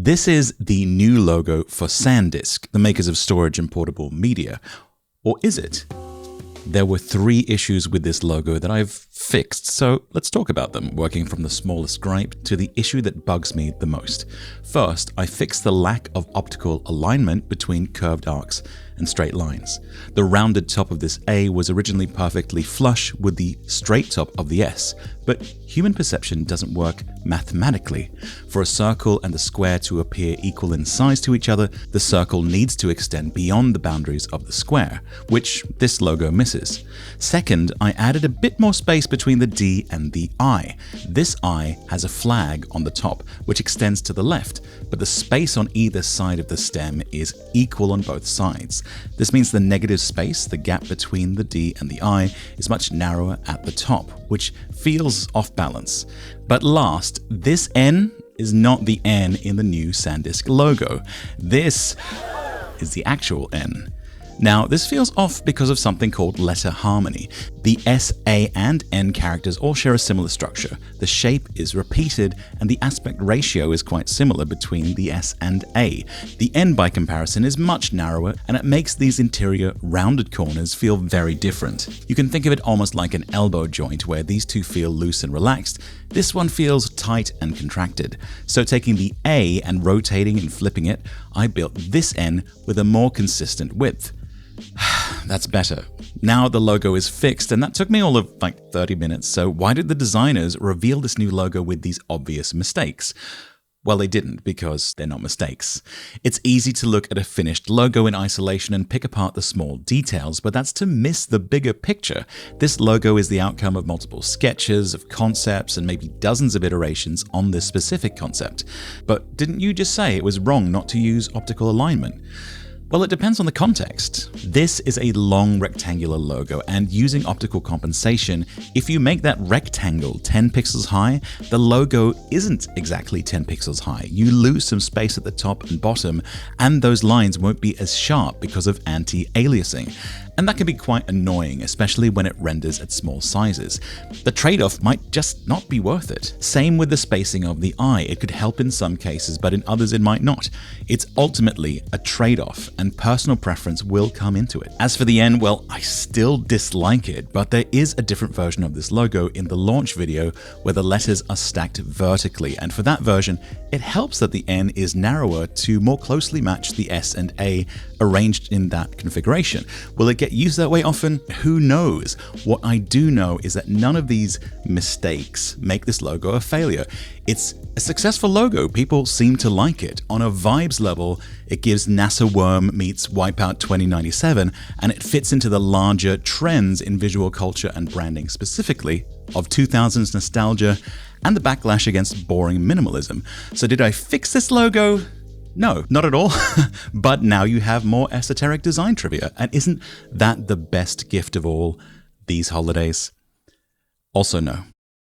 This is the new logo for Sandisk, the makers of storage and portable media. Or is it? There were 3 issues with this logo that I've fixed, so let's talk about them, working from the smallest gripe to the issue that bugs me the most. First, I fixed the lack of optical alignment between curved arcs and straight lines. The rounded top of this A was originally perfectly flush with the straight top of the S, but human perception doesn't work mathematically. For a circle and a square to appear equal in size to each other, the circle needs to extend beyond the boundaries of the square, which this logo misses. Second, I added a bit more space between the D and the I. This I has a flag on the top, which extends to the left, but the space on either side of the stem is equal on both sides. This means the negative space, the gap between the D and the I, is much narrower at the top, which feels off balance. But last, this N is not the N in the new Sandisk logo. This is the actual N. Now, this feels off because of something called letter harmony. The S, A, and N characters all share a similar structure. The shape is repeated, and the aspect ratio is quite similar between the S and A. The N, by comparison, is much narrower, and it makes these interior rounded corners feel very different. You can think of it almost like an elbow joint, where these two feel loose and relaxed. This one feels tight and contracted. So taking the A and rotating and flipping it, I built this N with a more consistent width. That's better. Now the logo is fixed, and that took me all of like 30 minutes, so why did the designers reveal this new logo with these obvious mistakes? Well, they didn't, because they're not mistakes. It's easy to look at a finished logo in isolation and pick apart the small details, but that's to miss the bigger picture. This logo is the outcome of multiple sketches, of concepts, and maybe dozens of iterations on this specific concept. But didn't you just say it was wrong not to use optical alignment? Well, it depends on the context. This is a long rectangular logo, and using optical compensation, if you make that rectangle 10 pixels high, the logo isn't exactly 10 pixels high. You lose some space at the top and bottom, and those lines won't be as sharp because of anti-aliasing. And that can be quite annoying, especially when it renders at small sizes. The trade-off might just not be worth it. Same with the spacing of the eye. It could help in some cases, but in others it might not. It's ultimately a trade-off, and personal preference will come into it. As for the N, well, I still dislike it, but there is a different version of this logo in the launch video where the letters are stacked vertically, and for that version, it helps that the N is narrower to more closely match the S and A arranged in that configuration. Will it get used that way often? Who knows? What I do know is that none of these mistakes make this logo a failure. It's a successful logo. People seem to like it. On a vibes level, it gives NASA Worm meets Wipeout 2097, and it fits into the larger trends in visual culture and branding, specifically of 2000s nostalgia and the backlash against boring minimalism. So did I fix this logo? No, not at all. But now you have more esoteric design trivia. And isn't that the best gift of all these holidays? Also no.